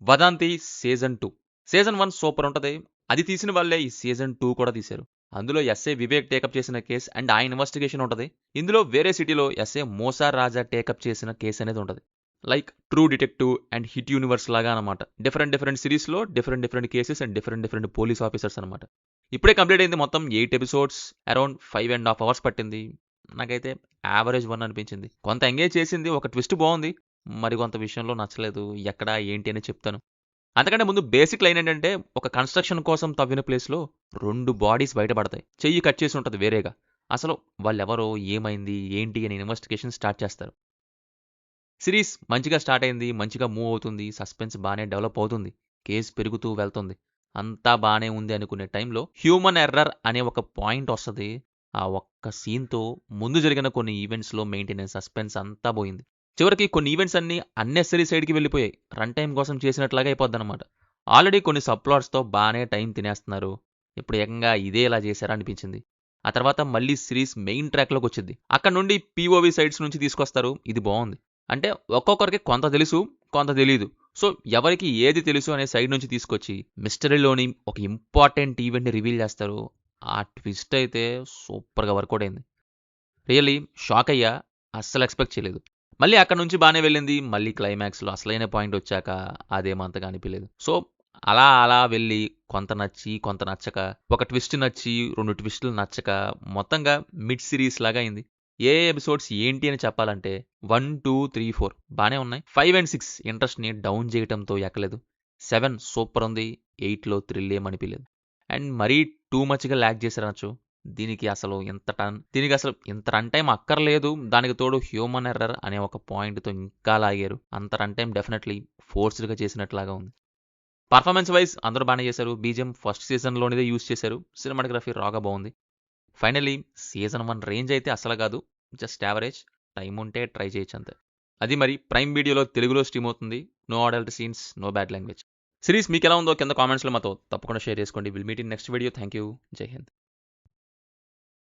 'వదాంతి' season 2. Season 1 super ఉంటది. అది తీసిన వాళ్ళే ఈ సీజన్ 2 కూడా తీశారు. అందులో ఎస్ఐ వివేక్ టేకప్ చేసిన కేస్ అండ్ ఆ ఇన్వెస్టిగేషన్ ఉంటది. ఇందులో వేరే సిటీలో ఎస్ఐ మోసా రాజా టేకప్ చేసిన కేస్ అనేది ఉంటది. Like true detective and hit universe లాగా అనమాట. డిఫరెంట్ సిరీస్లో different cases and different police officers అనమాట. ఇప్పుడే కంప్లీట్ అయింది మొత్తం 8 ఎపిసోడ్స్. అరౌండ్ 5.5 అవర్స్ పట్టింది. నాకైతే యావరేజ్ 1 అనిపించింది. కొంత ఎంగేజ్ చేసింది. ఒక ట్విస్ట్ బాగుంది. మరి కొంత విషయంలో నచ్చలేదు. ఎక్కడ ఏంటి అని చెప్తాను. అంతకంటే ముందు బేసిక్ లైన్ ఏంటంటే, ఒక కన్‌స్ట్రక్షన్ కోసం తవ్విన ప్లేస్‌లో 2 బాడీస్ బయటపడతాయి. చెయ్యి కట్ చేసి ఉంటది వేరేగా. అసలు వాళ్ళెవరో, ఏమైంది, ఏంటి అని ఇన్వెస్టిగేషన్ స్టార్ట్ చేస్తారు. సిరీస్ మంచిగా స్టార్ట్ అయింది. మంచిగా మూవ్ అవుతుంది. సస్పెన్స్ బానే డెవలప్ అవుతుంది. కేస్ పెరుగుతూ వెళ్తుంది. అంతా బానే ఉంది అనుకునే టైంలో హ్యూమన్ ఎర్రర్ అనే ఒక పాయింట్ వస్తది. ఆ ఒక్క సీన్‌తో ముందు జరిగిన కొన్ని ఈవెంట్స్‌లో మెయింటైన్ అయిన సస్పెన్స్ అంతా పోయింది. చివరికి కొన్ని ఈవెంట్స్ అన్నీ అన్నెసెసరీ సైడ్‌కి వెళ్ళిపోయాయి. రన్ టైమ్ కోసం చేసినట్లాగా అయిపోద్దనమాట. ఆల్రెడీ కొన్ని సబ్ ప్లాట్స్‌తో బానే టైం తినేస్తున్నారు. ఇప్పుడు ఏకంగా ఇదే ఇలా చేశారా అనిపించింది. ఆ తర్వాత మళ్ళీ సిరీస్ మెయిన్ ట్రాక్‌లోకొచ్చిద్ది. అక్కడ నుండి పీఓవీ సైడ్స్ నుంచి తీసుకొస్తారు. ఇది బావుంది. అంటే ఒక్కొక్కరికి కొంత తెలుసు, కొంత తెలీదు. సో, ఎవరికి ఏది తెలుసు అనే సైడ్ నుంచి తీసుకొచ్చి, మిస్టరీలోని ఒక ఇంపార్టెంట్ ఈవెంట్‌ని రివీల్ చేస్తారు. ఆ ట్విస్ట్ అయితే సూపర్‌గా వర్కౌట్ అయింది. రియల్లీ షాక్ అయ్యా. అస్సలు ఎక్స్‌పెక్ట్ చేయలేదు. మళ్ళీ అక్కడి నుంచి బానే వెళ్ళింది. మళ్ళీ క్లైమాక్స్‌లో అసలైన పాయింట్ వచ్చాక అదేమంతగా అనిపియలేదు. సో, అలా వెళ్ళి కొంత నచ్చి, కొంత నచ్చక, ఒక ట్విస్ట్ నచ్చి, 2 ట్విస్టులు నచ్చక, మొత్తంగా మిడ్ సీరీస్ లాగా అయింది. ఏ ఎపిసోడ్స్ ఏంటి అని చెప్పాలంటే 1, 2, 3, 4 బానే ఉన్నాయి. 5 అండ్ 6 ఇంట్రెస్ట్‌ని డౌన్ చేయటంతో ఎక్కలేదు. 7 సూపర్ ఉంది. 8లో థ్రిల్ ఏం అనిపియలేదు. అండ్ మరీ టూ మచ్‌గా ల్యాగ్ చేశారనొచ్చు. దీనికి అసలు ఇంత రన్ టైమ్ అక్కర్లేదు. దానికి తోడు హ్యూమన్ ఎర్రర్ అనే ఒక పాయింట్‌తో ఇంకా లాగారు. అంత రన్ టైమ్ డెఫినెట్‌లీ ఫోర్స్డ్‌గా చేసినట్లాగా ఉంది. పర్ఫార్మెన్స్ వైస్ అందరూ బానే చేశారు. బీజీఎం ఫస్ట్ సీజన్‌లోనిదే యూజ్ చేశారు. సినిమాటోగ్రఫీ రాగా బావుంది. ఫైనల్లీ సీజన్ 1 రేంజ్ అయితే అస్సలు కాదు. Just average. టైమ్ ఉంటే ట్రై చేయొచ్చు అంతే. అది మరి ప్రైమ్ వీడియోలో తెలుగులో స్ట్రీమ్ అవుతుంది. No adult scenes, no bad language. Series మీకెలా ఉందో కింద కామెంట్స్‌లో మాతో తప్పకుండా షేర్ చేసుకోండి. Will meet in next video. Thank you. Jai Hind.